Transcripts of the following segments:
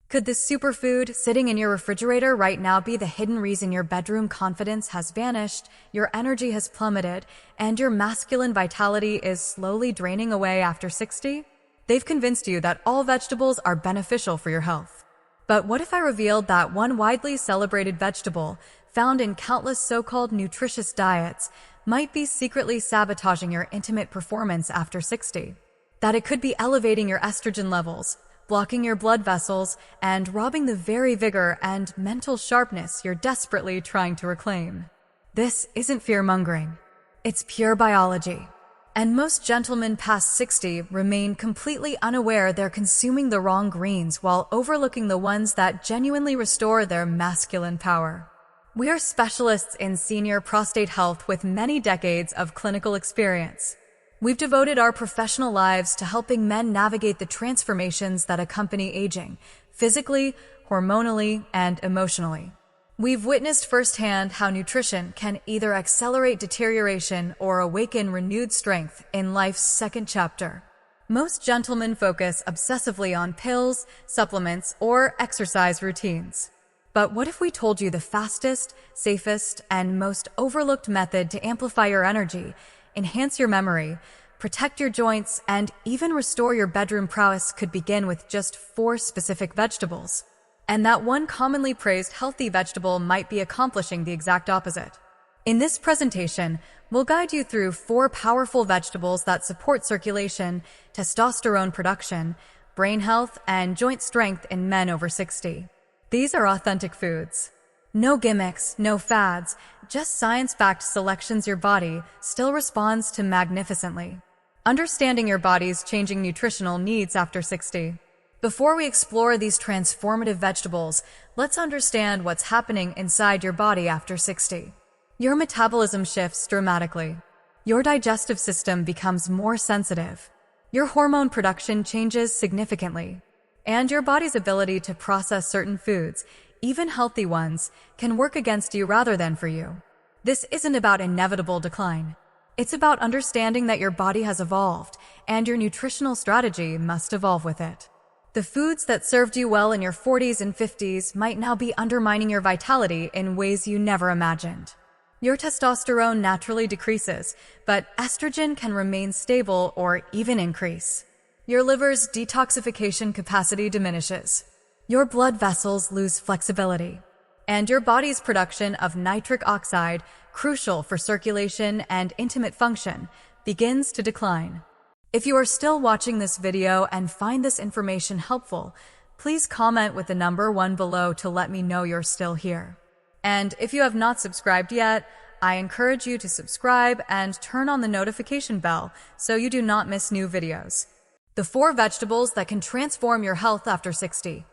Could this superfood sitting in your refrigerator right now be the hidden reason your bedroom confidence has vanished, your energy has plummeted, and your masculine vitality is slowly draining away after 60? They've convinced you that all vegetables are beneficial for your health. But what if I revealed that one widely celebrated vegetable, found in countless so-called nutritious diets, might be secretly sabotaging your intimate performance after 60? That it could be elevating your estrogen levels, blocking your blood vessels, and robbing the very vigor and mental sharpness you're desperately trying to reclaim. This isn't fear-mongering. It's pure biology. And most gentlemen past 60 remain completely unaware they're consuming the wrong greens while overlooking the ones that genuinely restore their masculine power. We are specialists in senior prostate health with many decades of clinical experience. We've devoted our professional lives to helping men navigate the transformations that accompany aging, physically, hormonally, and emotionally. We've witnessed firsthand how nutrition can either accelerate deterioration or awaken renewed strength in life's second chapter. Most gentlemen focus obsessively on pills, supplements, or exercise routines. But what if we told you the fastest, safest, and most overlooked method to amplify your energy, enhance your memory, protect your joints, and even restore your bedroom prowess could begin with just 4 specific vegetables? And that one commonly praised healthy vegetable might be accomplishing the exact opposite. In this presentation, we'll guide you through 4 powerful vegetables that support circulation, testosterone production, brain health, and joint strength in men over 60. These are authentic foods. No gimmicks, no fads, just science-backed selections your body still responds to magnificently. Understanding your body's changing nutritional needs after 60. Before we explore these transformative vegetables, let's understand what's happening inside your body after 60. Your metabolism shifts dramatically. Your digestive system becomes more sensitive. Your hormone production changes significantly. And your body's ability to process certain foods, even healthy ones, can work against you rather than for you. This isn't about inevitable decline. It's about understanding that your body has evolved, and your nutritional strategy must evolve with it. The foods that served you well in your 40s and 50s might now be undermining your vitality in ways you never imagined. Your testosterone naturally decreases, but estrogen can remain stable or even increase. Your liver's detoxification capacity diminishes. Your blood vessels lose flexibility. And your body's production of nitric oxide, crucial for circulation and intimate function, begins to decline. If you are still watching this video and find this information helpful, please comment with the number 1 below to let me know you're still here. And if you have not subscribed yet, I encourage you to subscribe and turn on the notification bell so you do not miss new videos. The 4 vegetables that can transform your health after 60.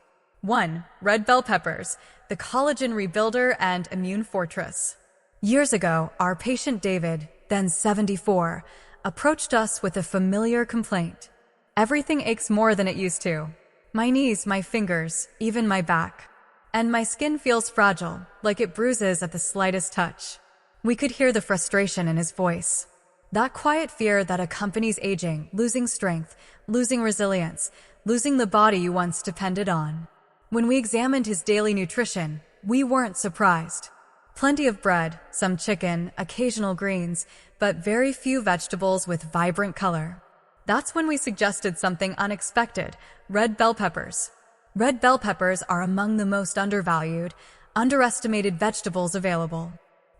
1. Red bell peppers, the collagen rebuilder and immune fortress. Years ago, our patient David, then 74, approached us with a familiar complaint. Everything aches more than it used to. My knees, my fingers, even my back. And my skin feels fragile, like it bruises at the slightest touch. We could hear the frustration in his voice. That quiet fear that accompanies aging, losing strength, losing resilience, losing the body you once depended on. When we examined his daily nutrition, we weren't surprised. Plenty of bread, some chicken, occasional greens, but very few vegetables with vibrant color. That's when we suggested something unexpected: red bell peppers. Red bell peppers are among the most undervalued, underestimated vegetables available.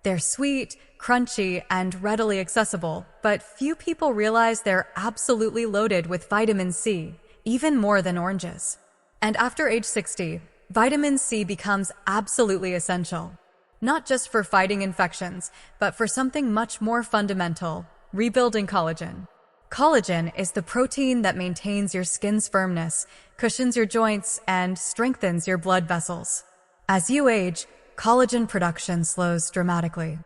They're sweet, crunchy, and readily accessible, but few people realize they're absolutely loaded with vitamin C, even more than oranges. And after age 60, vitamin C becomes absolutely essential. Not just for fighting infections, but for something much more fundamental: rebuilding collagen. Collagen is the protein that maintains your skin's firmness, cushions your joints, and strengthens your blood vessels. As you age, collagen production slows dramatically.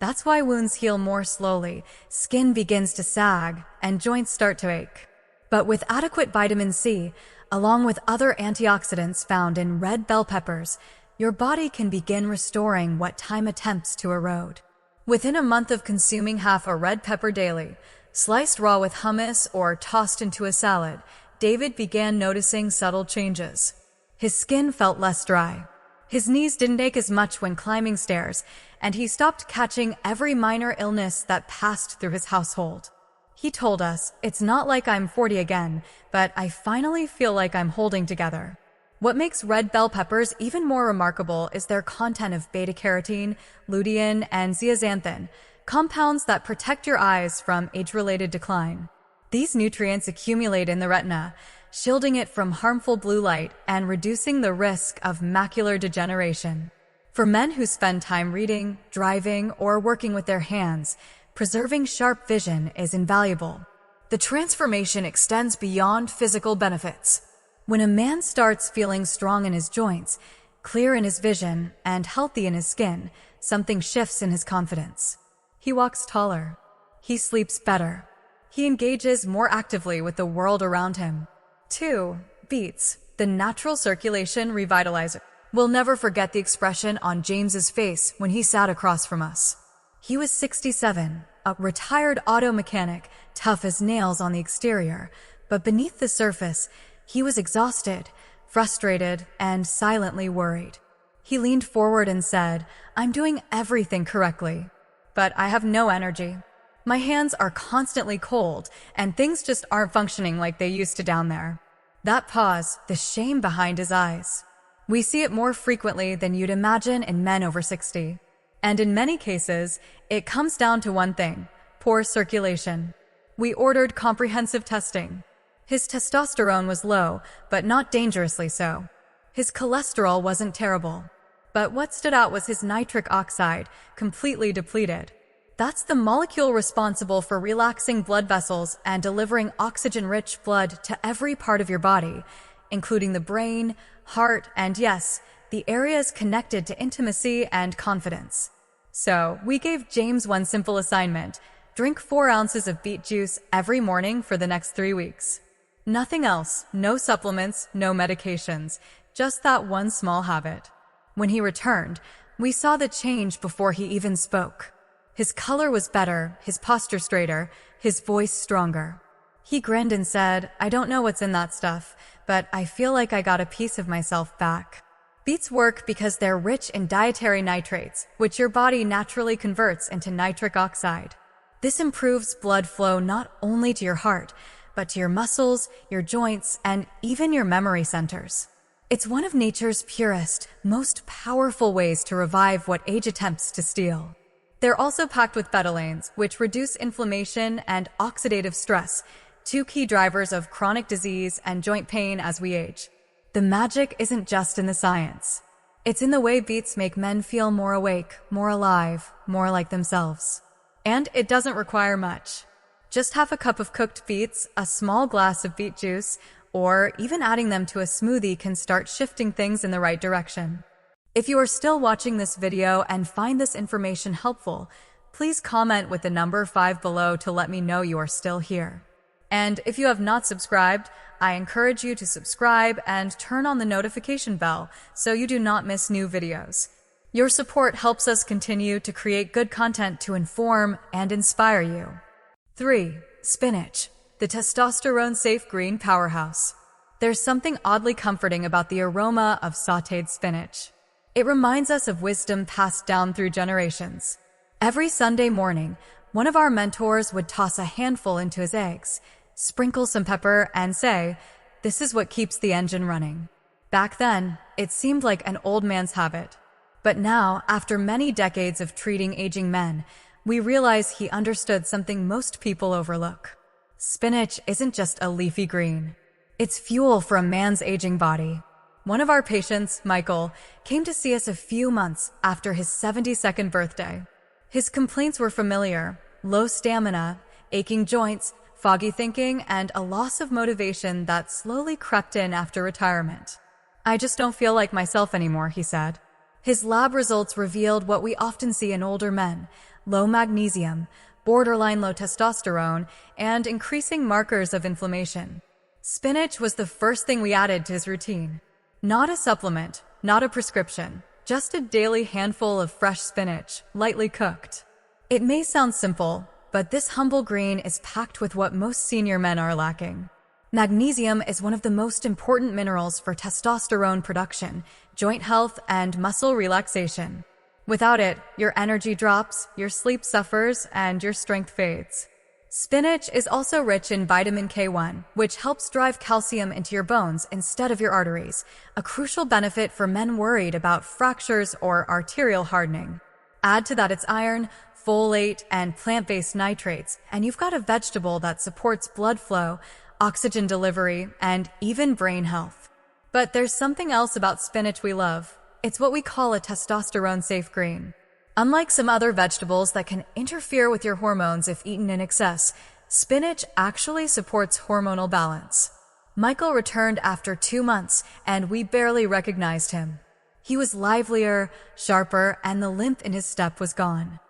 That's why wounds heal more slowly, skin begins to sag, and joints start to ache. But with adequate vitamin C, along with other antioxidants found in red bell peppers, your body can begin restoring what time attempts to erode. Within a month of consuming half a red pepper daily, sliced raw with hummus or tossed into a salad, David began noticing subtle changes. His skin felt less dry. His knees didn't ache as much when climbing stairs, and he stopped catching every minor illness that passed through his household. He told us, "It's not like I'm 40 again, but I finally feel like I'm holding together." What makes red bell peppers even more remarkable is their content of beta-carotene, lutein, and zeaxanthin, compounds that protect your eyes from age-related decline. These nutrients accumulate in the retina, shielding it from harmful blue light and reducing the risk of macular degeneration. For men who spend time reading, driving, or working with their hands, preserving sharp vision is invaluable. The transformation extends beyond physical benefits. When a man starts feeling strong in his joints, clear in his vision, and healthy in his skin, something shifts in his confidence. He walks taller. He sleeps better. He engages more actively with the world around him. 2. Beets, the natural circulation revitalizer. We'll never forget the expression on James's face when he sat across from us. He was 67, a retired auto mechanic, tough as nails on the exterior, but beneath the surface, he was exhausted, frustrated, and silently worried. He leaned forward and said, "I'm doing everything correctly, but I have no energy. My hands are constantly cold, and things just aren't functioning like they used to down there." That pause, the shame behind his eyes. We see it more frequently than you'd imagine in men over 60. And in many cases, it comes down to one thing: poor circulation. We ordered comprehensive testing. His testosterone was low, but not dangerously so. His cholesterol wasn't terrible. But what stood out was his nitric oxide, completely depleted. That's the molecule responsible for relaxing blood vessels and delivering oxygen-rich blood to every part of your body, including the brain, heart, and yes, the areas connected to intimacy and confidence. So, we gave James one simple assignment: drink 4 ounces of beet juice every morning for the next 3 weeks. Nothing else, no supplements, no medications, just that one small habit. When he returned, we saw the change before he even spoke. His color was better, his posture straighter, his voice stronger. He grinned and said, "I don't know what's in that stuff, but I feel like I got a piece of myself back." Beets work because they're rich in dietary nitrates, which your body naturally converts into nitric oxide. This improves blood flow not only to your heart, but to your muscles, your joints, and even your memory centers. It's one of nature's purest, most powerful ways to revive what age attempts to steal. They're also packed with betalains, which reduce inflammation and oxidative stress, 2 key drivers of chronic disease and joint pain as we age. The magic isn't just in the science. It's in the way beets make men feel more awake, more alive, more like themselves. And it doesn't require much. Just half a cup of cooked beets, a small glass of beet juice, or even adding them to a smoothie can start shifting things in the right direction. If you are still watching this video and find this information helpful, please comment with the number 5 below to let me know you are still here. And if you have not subscribed, I encourage you to subscribe and turn on the notification bell so you do not miss new videos. Your support helps us continue to create good content to inform and inspire you. 3. Spinach, the testosterone-safe green powerhouse. There's something oddly comforting about the aroma of sautéed spinach. It reminds us of wisdom passed down through generations. Every Sunday morning, one of our mentors would toss a handful into his eggs, sprinkle some pepper, and say, "This is what keeps the engine running." Back then, it seemed like an old man's habit. But now, after many decades of treating aging men, we realize he understood something most people overlook. Spinach isn't just a leafy green. It's fuel for a man's aging body. One of our patients, Michael, came to see us a few months after his 72nd birthday. His complaints were familiar: low stamina, aching joints, foggy thinking, and a loss of motivation that slowly crept in after retirement. "I just don't feel like myself anymore," he said. His lab results revealed what we often see in older men: low magnesium, borderline low testosterone, and increasing markers of inflammation. Spinach was the first thing we added to his routine. Not a supplement, not a prescription, just a daily handful of fresh spinach, lightly cooked. It may sound simple, but this humble green is packed with what most senior men are lacking: Magnesium is one of the most important minerals for testosterone production, joint health, and muscle relaxation. Without it, your energy drops, your sleep suffers, and your strength fades. Spinach is also rich in vitamin K1, which helps drive calcium into your bones instead of your arteries, a crucial benefit for men worried about fractures or arterial hardening. Add to that its iron, folate, and plant-based nitrates, and you've got a vegetable that supports blood flow, oxygen delivery, and even brain health. But there's something else about spinach we love. It's what we call a testosterone-safe green. Unlike some other vegetables that can interfere with your hormones if eaten in excess, spinach actually supports hormonal balance. Michael returned after 2 months, and we barely recognized him. He was livelier, sharper, and the limp in his step was gone.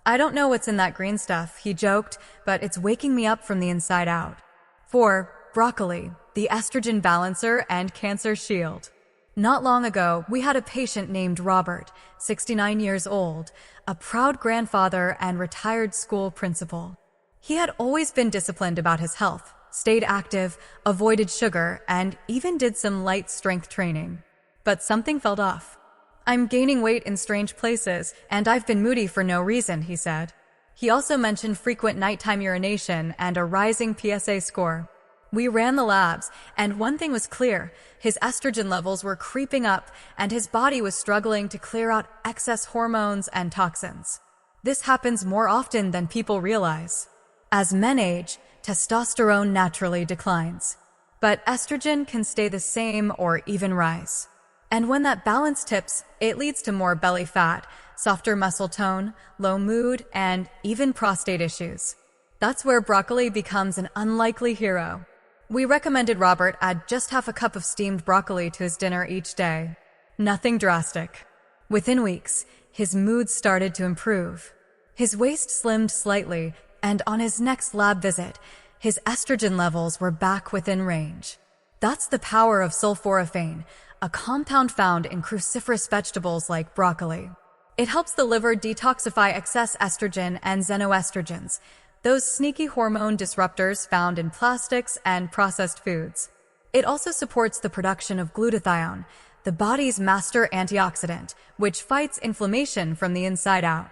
"I don't know what's in that green stuff," he joked, "but it's waking me up from the inside out." 4. Broccoli, the estrogen balancer and cancer shield. Not long ago, we had a patient named Robert, 69 years old, a proud grandfather and retired school principal. He had always been disciplined about his health, stayed active, avoided sugar, and even did some light strength training. But something felt off. "I'm gaining weight in strange places, and I've been moody for no reason," he said. He also mentioned frequent nighttime urination and a rising PSA score. We ran the labs, and one thing was clear: his estrogen levels were creeping up, and his body was struggling to clear out excess hormones and toxins. This happens more often than people realize. As men age, testosterone naturally declines, but estrogen can stay the same or even rise. And when that balance tips, it leads to more belly fat, softer muscle tone, low mood, and even prostate issues. That's where broccoli becomes an unlikely hero. We recommended Robert add just half a cup of steamed broccoli to his dinner each day. Nothing drastic. Within weeks, his mood started to improve. His waist slimmed slightly, and on his next lab visit, his estrogen levels were back within range. That's the power of sulforaphane, a compound found in cruciferous vegetables like broccoli. It helps the liver detoxify excess estrogen and xenoestrogens, those sneaky hormone disruptors found in plastics and processed foods. It also supports the production of glutathione, the body's master antioxidant, which fights inflammation from the inside out.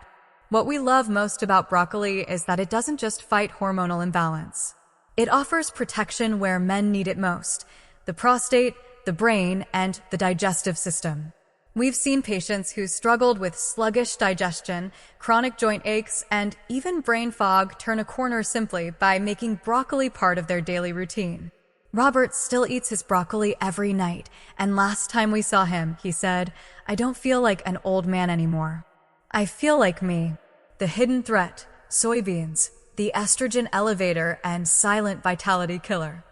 What we love most about broccoli is that it doesn't just fight hormonal imbalance. It offers protection where men need it most: the prostate, the brain, and the digestive system. We've seen patients who struggled with sluggish digestion, chronic joint aches, and even brain fog turn a corner simply by making broccoli part of their daily routine. Robert still eats his broccoli every night, and last time we saw him, he said, "I don't feel like an old man anymore. I feel like me." The hidden threat: soybeans, the estrogen elevator and silent vitality killer.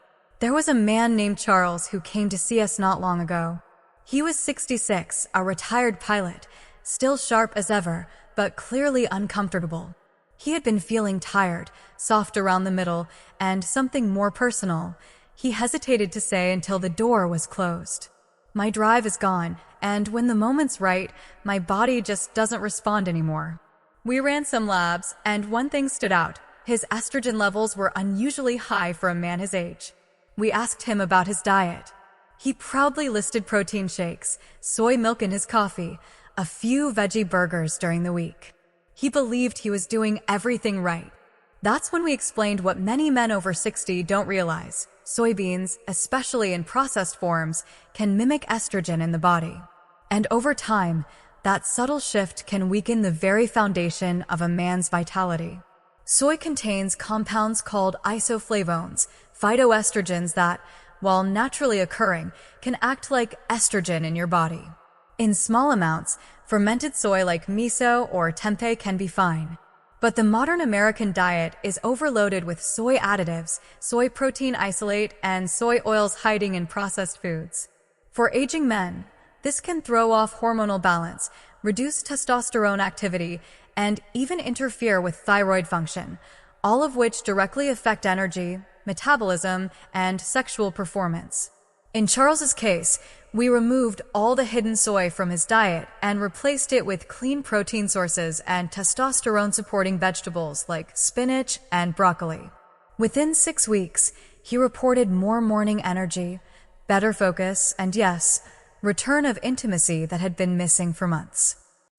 There was a man named Charles who came to see us not long ago. He was 66, a retired pilot, still sharp as ever, but clearly uncomfortable. He had been feeling tired, soft around the middle, and something more personal. He hesitated to say until the door was closed. "My drive is gone, and when the moment's right, my body just doesn't respond anymore." We ran some labs, and one thing stood out: his estrogen levels were unusually high for a man his age. We asked him about his diet. He proudly listed protein shakes, soy milk in his coffee, a few veggie burgers during the week. He believed he was doing everything right. That's when we explained what many men over 60 don't realize: soybeans, especially in processed forms, can mimic estrogen in the body. And over time, that subtle shift can weaken the very foundation of a man's vitality. Soy contains compounds called isoflavones, phytoestrogens that, while naturally occurring, can act like estrogen in your body. In small amounts, fermented soy like miso or tempeh can be fine. But the modern American diet is overloaded with soy additives, soy protein isolate, and soy oils hiding in processed foods. For aging men, this can throw off hormonal balance, reduce testosterone activity, and even interfere with thyroid function, all of which directly affect energy, metabolism, and sexual performance. In Charles's case, we removed all the hidden soy from his diet and replaced it with clean protein sources and testosterone-supporting vegetables like spinach and broccoli. Within 6 weeks, he reported more morning energy, better focus, and yes, return of intimacy that had been missing for months.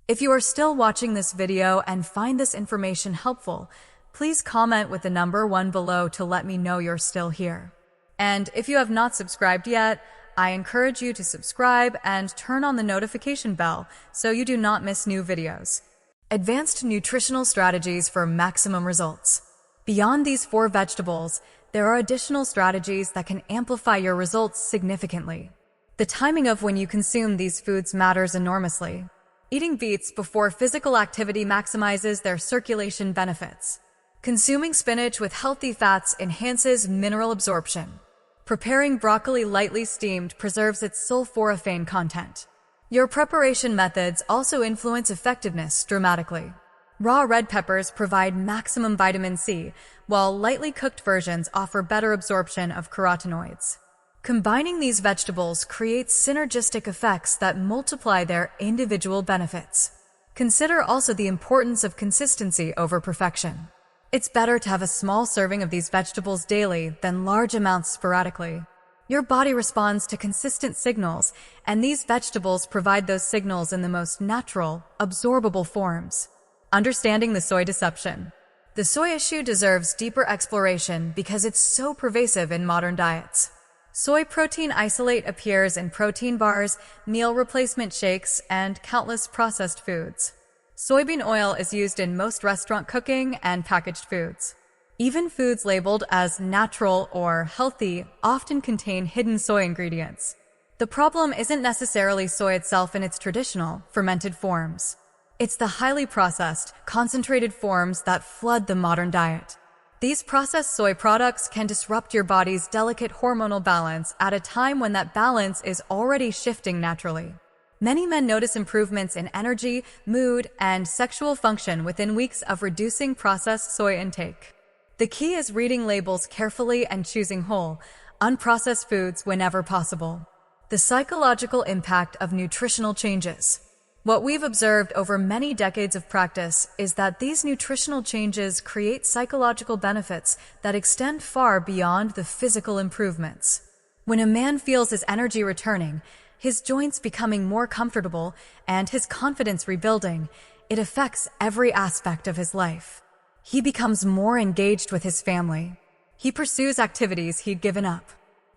If you are still watching this video and find this information helpful, please comment with the number 1 below to let me know you're still here. And if you have not subscribed yet, I encourage you to subscribe and turn on the notification bell so you do not miss new videos. Advanced nutritional strategies for maximum results. Beyond these 4 vegetables, there are additional strategies that can amplify your results significantly. The timing of when you consume these foods matters enormously. Eating beets before physical activity maximizes their circulation benefits. Consuming spinach with healthy fats enhances mineral absorption. Preparing broccoli lightly steamed preserves its sulforaphane content. Your preparation methods also influence effectiveness dramatically. Raw red peppers provide maximum vitamin C, while lightly cooked versions offer better absorption of carotenoids. Combining these vegetables creates synergistic effects that multiply their individual benefits. Consider also the importance of consistency over perfection. It's better to have a small serving of these vegetables daily than large amounts sporadically. Your body responds to consistent signals, and these vegetables provide those signals in the most natural, absorbable forms. Understanding the soy deception. The soy issue deserves deeper exploration because it's so pervasive in modern diets. Soy protein isolate appears in protein bars, meal replacement shakes, and countless processed foods. Soybean oil is used in most restaurant cooking and packaged foods. Even foods labeled as natural or healthy often contain hidden soy ingredients. The problem isn't necessarily soy itself in its traditional, fermented forms. It's the highly processed, concentrated forms that flood the modern diet. These processed soy products can disrupt your body's delicate hormonal balance at a time when that balance is already shifting naturally. Many men notice improvements in energy, mood, and sexual function within weeks of reducing processed soy intake. The key is reading labels carefully and choosing whole, unprocessed foods whenever possible. The psychological impact of nutritional changes. What we've observed over many decades of practice is that these nutritional changes create psychological benefits that extend far beyond the physical improvements. When a man feels his energy returning, his joints becoming more comfortable, and his confidence rebuilding, it affects every aspect of his life. He becomes more engaged with his family. He pursues activities he'd given up.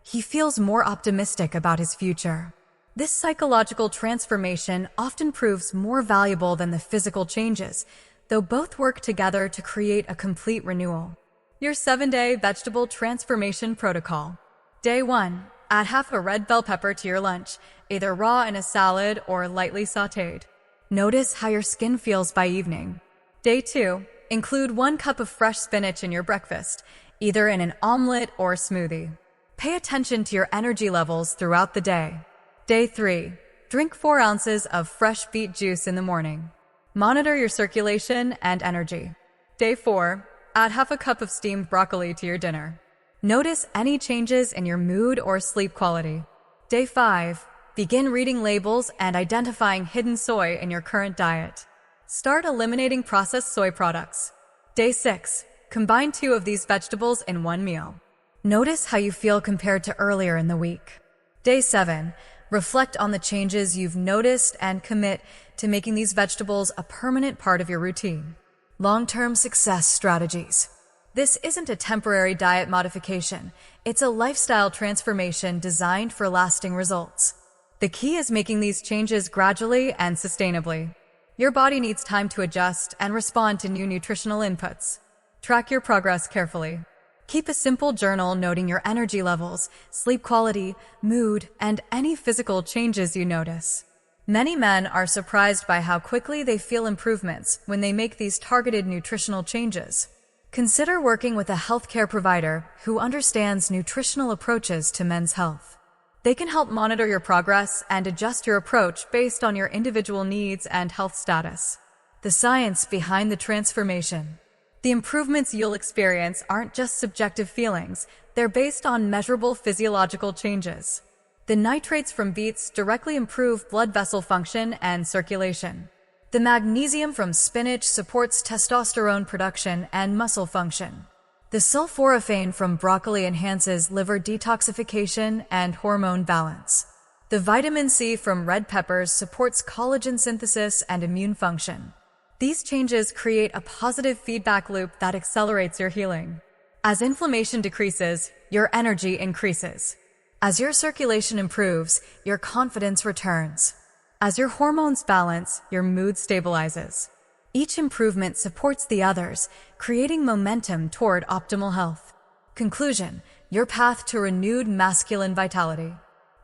He feels more optimistic about his future. This psychological transformation often proves more valuable than the physical changes, though both work together to create a complete renewal. Your 7-day vegetable transformation protocol. Day 1. Add half a red bell pepper to your lunch, either raw in a salad or lightly sautéed. Notice how your skin feels by evening. Day 2. Include 1 cup of fresh spinach in your breakfast, either in an omelet or smoothie. Pay attention to your energy levels throughout the day. Day 3. Drink 4 ounces of fresh beet juice in the morning. Monitor your circulation and energy. Day 4. Add half a cup of steamed broccoli to your dinner. Notice any changes in your mood or sleep quality. Day 5. Begin reading labels and identifying hidden soy in your current diet. Start eliminating processed soy products. Day 6. Combine 2 of these vegetables in 1 meal. Notice how you feel compared to earlier in the week. Day 7. Reflect on the changes you've noticed and commit to making these vegetables a permanent part of your routine. Long-term success strategies. This isn't a temporary diet modification. It's a lifestyle transformation designed for lasting results. The key is making these changes gradually and sustainably. Your body needs time to adjust and respond to new nutritional inputs. Track your progress carefully. Keep a simple journal noting your energy levels, sleep quality, mood, and any physical changes you notice. Many men are surprised by how quickly they feel improvements when they make these targeted nutritional changes. Consider working with a healthcare provider who understands nutritional approaches to men's health. They can help monitor your progress and adjust your approach based on your individual needs and health status. The science behind the transformation. The improvements you'll experience aren't just subjective feelings, they're based on measurable physiological changes. The nitrates from beets directly improve blood vessel function and circulation. The magnesium from spinach supports testosterone production and muscle function. The sulforaphane from broccoli enhances liver detoxification and hormone balance. The vitamin C from red peppers supports collagen synthesis and immune function. These changes create a positive feedback loop that accelerates your healing. As inflammation decreases, your energy increases. As your circulation improves, your confidence returns. As your hormones balance, your mood stabilizes. Each improvement supports the others, creating momentum toward optimal health. Conclusion: your path to renewed masculine vitality.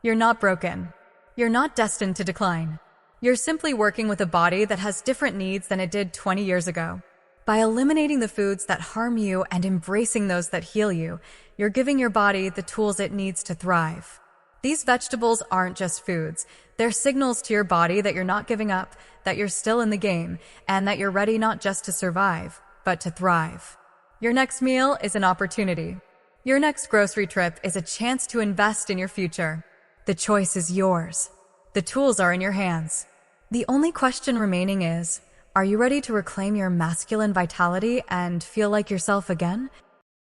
You're not broken. You're not destined to decline. You're simply working with a body that has different needs than it did 20 years ago. By eliminating the foods that harm you and embracing those that heal you, you're giving your body the tools it needs to thrive. These vegetables aren't just foods. They're signals to your body that you're not giving up, that you're still in the game, and that you're ready not just to survive, but to thrive. Your next meal is an opportunity. Your next grocery trip is a chance to invest in your future. The choice is yours. The tools are in your hands. The only question remaining is, are you ready to reclaim your masculine vitality and feel like yourself again?